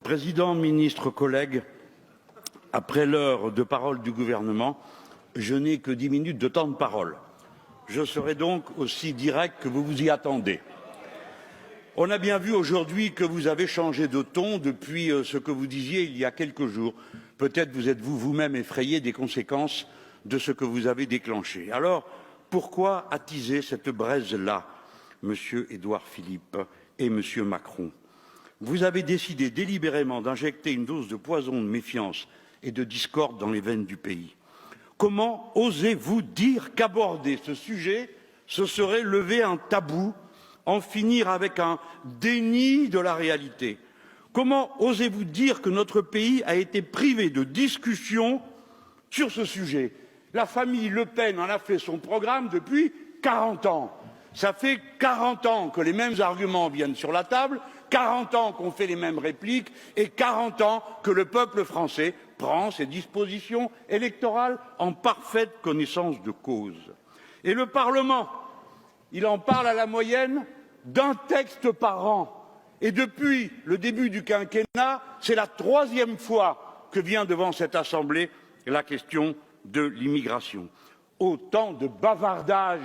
Président, ministre, collègues, après l'heure de parole du gouvernement, je n'ai que 10 minutes de temps de parole. Je serai donc aussi direct que vous vous y attendez. On a bien vu aujourd'hui que vous avez changé de ton depuis ce que vous disiez il y a quelques jours. Peut-être vous êtes-vous vous-même effrayé des conséquences de ce que vous avez déclenché. Alors, pourquoi attiser cette braise-là, Monsieur Édouard Philippe et Monsieur Macron? Vous avez décidé délibérément d'injecter une dose de poison de méfiance et de discorde dans les veines du pays. Comment osez-vous dire qu'aborder ce sujet, ce serait lever un tabou, en finir avec un déni de la réalité? Comment osez-vous dire que notre pays a été privé de discussion sur ce sujet? La famille Le Pen en a fait son programme depuis 40 ans. Ça fait 40 ans que les mêmes arguments viennent sur la table, 40 ans qu'on fait les mêmes répliques et 40 ans que le peuple français prend ses dispositions électorales en parfaite connaissance de cause. Et le Parlement, il en parle à la moyenne d'un texte par an. Et depuis le début du quinquennat, c'est la 3e fois que vient devant cette Assemblée la question de l'immigration. Autant de bavardage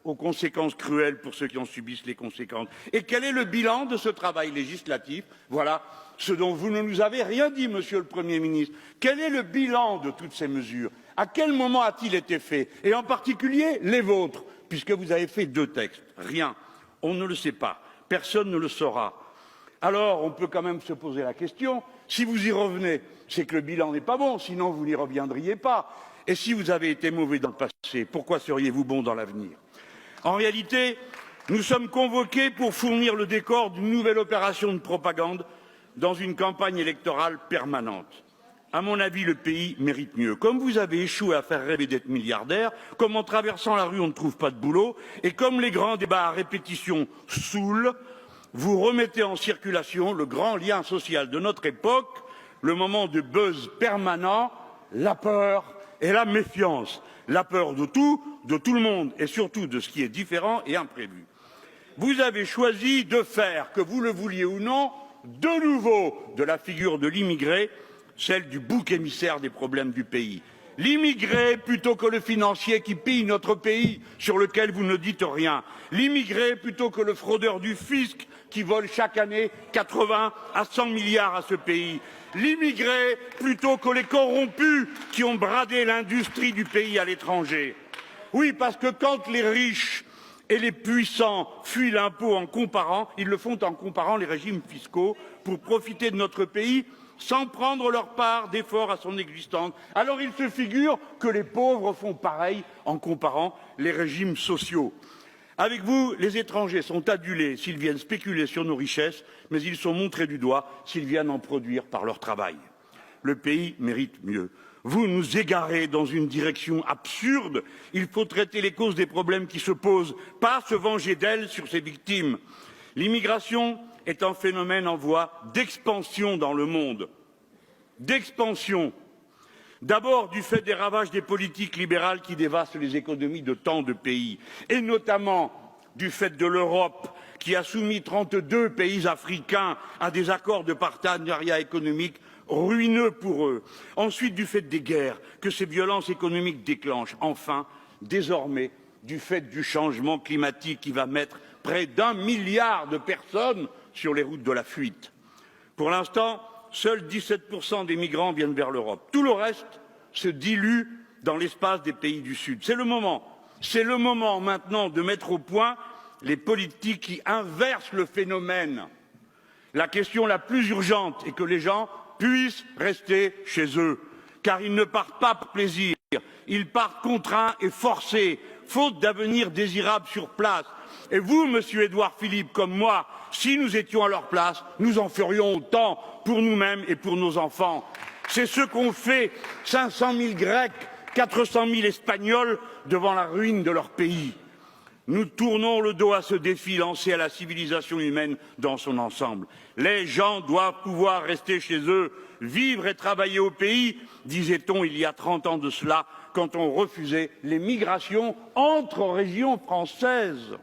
aux conséquences cruelles pour ceux qui en subissent les conséquences. Et quel est le bilan de ce travail législatif? Voilà ce dont vous ne nous avez rien dit, Monsieur le Premier ministre. Quel est le bilan de toutes ces mesures? À quel moment a-t-il été fait? Et en particulier les vôtres, puisque vous avez fait 2 textes. Rien. On ne le sait pas. Personne ne le saura. Alors, on peut quand même se poser la question, si vous y revenez, c'est que le bilan n'est pas bon, sinon vous n'y reviendriez pas. Et si vous avez été mauvais dans le passé, pourquoi seriez-vous bon dans l'avenir? En réalité, nous sommes convoqués pour fournir le décor d'une nouvelle opération de propagande dans une campagne électorale permanente. À mon avis, le pays mérite mieux. Comme vous avez échoué à faire rêver d'être milliardaire, comme en traversant la rue on ne trouve pas de boulot, et comme les grands débats à répétition saoulent, vous remettez en circulation le grand lien social de notre époque, le moment de buzz permanent, la peur et la méfiance. La peur de tout le monde et surtout de ce qui est différent et imprévu. Vous avez choisi de faire, que vous le vouliez ou non, de nouveau de la figure de l'immigré, celle du bouc émissaire des problèmes du pays. L'immigré plutôt que le financier qui pille notre pays, sur lequel vous ne dites rien. L'immigré plutôt que le fraudeur du fisc qui vole chaque année 80 à 100 milliards à ce pays. L'immigré plutôt que les corrompus qui ont bradé l'industrie du pays à l'étranger. Oui, parce que quand les riches et les puissants fuient l'impôt en comparant, ils le font en comparant les régimes fiscaux pour profiter de notre pays sans prendre leur part d'effort à son existence. Alors il se figure que les pauvres font pareil en comparant les régimes sociaux. Avec vous, les étrangers sont adulés s'ils viennent spéculer sur nos richesses, mais ils sont montrés du doigt s'ils viennent en produire par leur travail. Le pays mérite mieux. Vous nous égarez dans une direction absurde. Il faut traiter les causes des problèmes qui se posent, pas se venger d'elles sur ses victimes. L'immigration est un phénomène en voie d'expansion dans le monde. D'expansion. D'abord du fait des ravages des politiques libérales qui dévastent les économies de tant de pays, et notamment du fait de l'Europe qui a soumis 32 pays africains à des accords de partenariat économique ruineux pour eux. Ensuite du fait des guerres que ces violences économiques déclenchent. Enfin, désormais, du fait du changement climatique qui va mettre près d'1 milliard de personnes sur les routes de la fuite. Pour l'instant, seuls 17% des migrants viennent vers l'Europe. Tout le reste se dilue dans l'espace des pays du Sud. C'est le moment maintenant de mettre au point les politiques qui inversent le phénomène. La question la plus urgente est que les gens puissent rester chez eux, car ils ne partent pas par plaisir, ils partent contraints et forcés, faute d'avenir désirable sur place. Et vous, Monsieur Édouard Philippe, comme moi, si nous étions à leur place, nous en ferions autant pour nous-mêmes et pour nos enfants. C'est ce qu'ont fait 500 000 Grecs, 400 000 Espagnols devant la ruine de leur pays. Nous tournons le dos à ce défi lancé à la civilisation humaine dans son ensemble. Les gens doivent pouvoir rester chez eux, vivre et travailler au pays, disait-on il y a 30 ans de cela, quand on refusait les migrations entre régions françaises.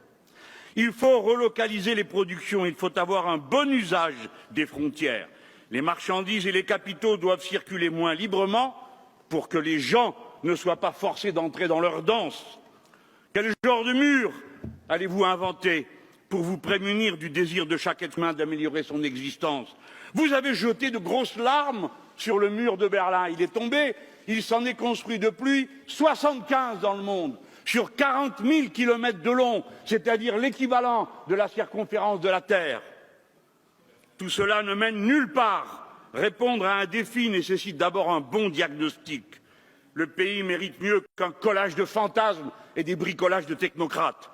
Il faut relocaliser les productions, il faut avoir un bon usage des frontières. Les marchandises et les capitaux doivent circuler moins librement pour que les gens ne soient pas forcés d'entrer dans leur danse. Quel genre de mur allez-vous inventer pour vous prémunir du désir de chaque être humain d'améliorer son existence? Vous avez jeté de grosses larmes sur le mur de Berlin. Il est tombé, il s'en est construit depuis 75 dans le monde, sur 40 000 kilomètres de long, c'est-à-dire l'équivalent de la circonférence de la Terre. Tout cela ne mène nulle part. Répondre à un défi nécessite d'abord un bon diagnostic. Le pays mérite mieux qu'un collage de fantasmes et des bricolages de technocrates.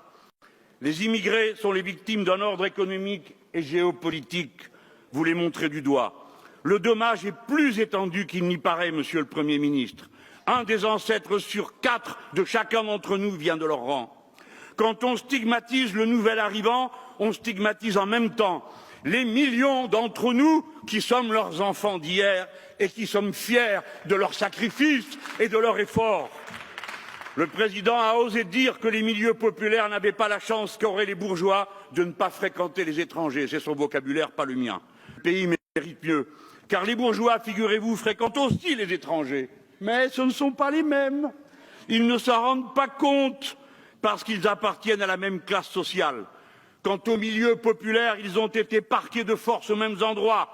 Les immigrés sont les victimes d'un ordre économique et géopolitique. Vous les montrez du doigt. Le dommage est plus étendu qu'il n'y paraît, Monsieur le Premier ministre. Un des ancêtres sur 4 de chacun d'entre nous vient de leur rang. Quand on stigmatise le nouvel arrivant, on stigmatise en même temps les millions d'entre nous qui sommes leurs enfants d'hier et qui sommes fiers de leurs sacrifices et de leurs efforts. Le président a osé dire que les milieux populaires n'avaient pas la chance qu'auraient les bourgeois de ne pas fréquenter les étrangers. C'est son vocabulaire, pas le mien. Le pays mérite mieux, car les bourgeois, figurez-vous, fréquentent aussi les étrangers. Mais ce ne sont pas les mêmes. Ils ne s'en rendent pas compte parce qu'ils appartiennent à la même classe sociale. Quant aux milieux populaires, ils ont été parqués de force aux mêmes endroits.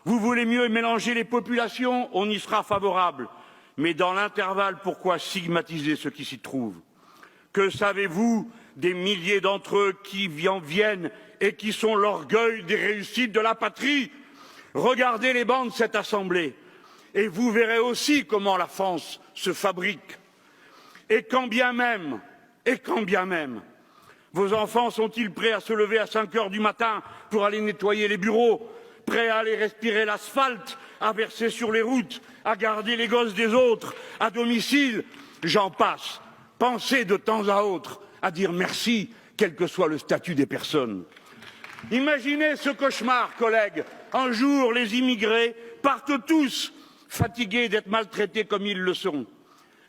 Vous voulez mieux mélanger les populations, on y sera favorable. Mais dans l'intervalle, pourquoi stigmatiser ceux qui s'y trouvent? Que savez-vous des milliers d'entre eux qui en viennent et qui sont l'orgueil des réussites de la patrie? Regardez les bancs de cette Assemblée et vous verrez aussi comment la France se fabrique. Et quand bien même, vos enfants sont-ils prêts à se lever à 5 heures du matin pour aller nettoyer les bureaux, prêts à aller respirer l'asphalte, à verser sur les routes, à garder les gosses des autres, à domicile? J'en passe. Pensez de temps à autre à dire merci, quel que soit le statut des personnes. Imaginez ce cauchemar, collègues. Un jour, les immigrés partent tous, fatigués d'être maltraités comme ils le sont.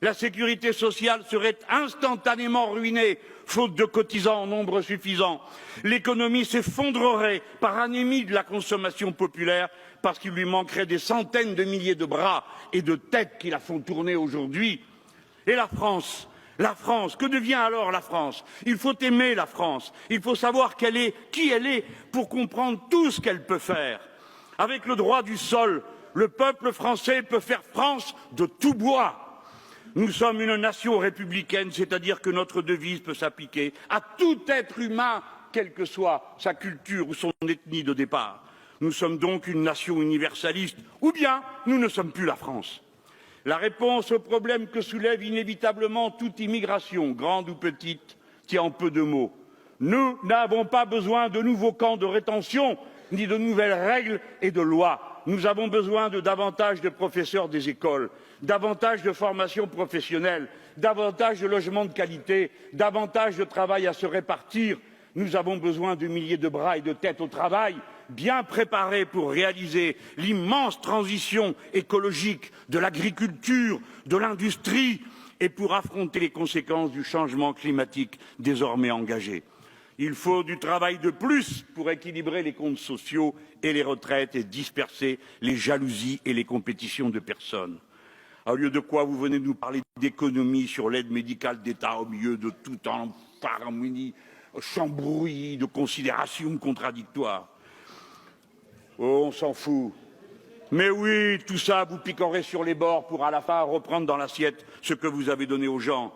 La sécurité sociale serait instantanément ruinée, faute de cotisants en nombre suffisant. L'économie s'effondrerait par anémie de la consommation populaire parce qu'il lui manquerait des centaines de milliers de bras et de têtes qui la font tourner aujourd'hui. Et la France, que devient alors la France? Il faut aimer la France, il faut savoir qui elle est pour comprendre tout ce qu'elle peut faire. Avec le droit du sol, le peuple français peut faire France de tout bois. Nous sommes une nation républicaine, c'est-à-dire que notre devise peut s'appliquer à tout être humain, quelle que soit sa culture ou son ethnie de départ. Nous sommes donc une nation universaliste, ou bien nous ne sommes plus la France. La réponse au problème que soulève inévitablement toute immigration, grande ou petite, tient en peu de mots. Nous n'avons pas besoin de nouveaux camps de rétention, ni de nouvelles règles et de lois. Nous avons besoin de davantage de professeurs des écoles, davantage de formation professionnelle, davantage de logements de qualité, davantage de travail à se répartir. Nous avons besoin de milliers de bras et de têtes au travail, bien préparés pour réaliser l'immense transition écologique de l'agriculture, de l'industrie et pour affronter les conséquences du changement climatique désormais engagé. Il faut du travail de plus pour équilibrer les comptes sociaux et les retraites et disperser les jalousies et les compétitions de personnes. Au lieu de quoi vous venez nous parler d'économie sur l'aide médicale d'État au milieu de tout en harmonie, chambrouillis, de considérations contradictoires. Oh, on s'en fout. Mais oui, tout ça, vous picorez sur les bords pour à la fin reprendre dans l'assiette ce que vous avez donné aux gens.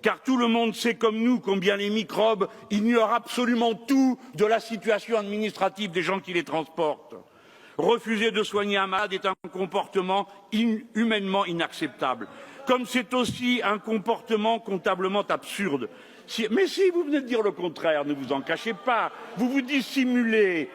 Car tout le monde sait comme nous combien les microbes ignorent absolument tout de la situation administrative des gens qui les transportent. Refuser de soigner un malade est un comportement humainement inacceptable. Comme c'est aussi un comportement comptablement absurde. Mais si vous venez de dire le contraire, ne vous en cachez pas, vous vous dissimulez.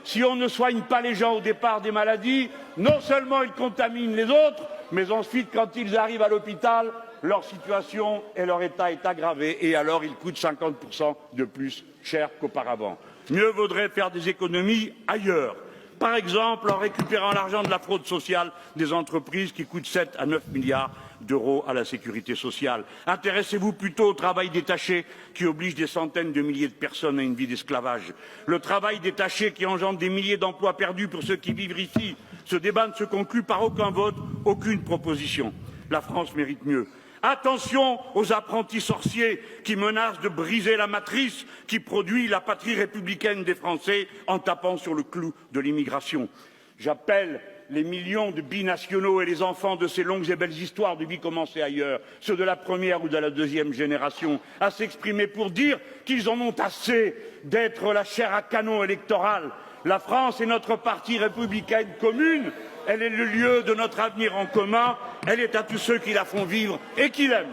Si on ne soigne pas les gens au départ des maladies, non seulement ils contaminent les autres, mais ensuite, quand ils arrivent à l'hôpital, leur situation et leur état est aggravé et alors ils coûtent 50% de plus cher qu'auparavant. Mieux vaudrait faire des économies ailleurs. Par exemple, en récupérant l'argent de la fraude sociale des entreprises qui coûte 7 à 9 milliards d'euros à la sécurité sociale. Intéressez-vous plutôt au travail détaché qui oblige des centaines de milliers de personnes à une vie d'esclavage. Le travail détaché qui engendre des milliers d'emplois perdus pour ceux qui vivent ici. Ce débat ne se conclut par aucun vote, aucune proposition. La France mérite mieux. Attention aux apprentis sorciers qui menacent de briser la matrice qui produit la patrie républicaine des Français en tapant sur le clou de l'immigration. J'appelle les millions de binationaux et les enfants de ces longues et belles histoires de vie commencées ailleurs, ceux de la première ou de la deuxième génération, à s'exprimer pour dire qu'ils en ont assez d'être la chair à canon électorale. La France est notre partie républicaine commune, elle est le lieu de notre avenir en commun, elle est à tous ceux qui la font vivre et qui l'aiment.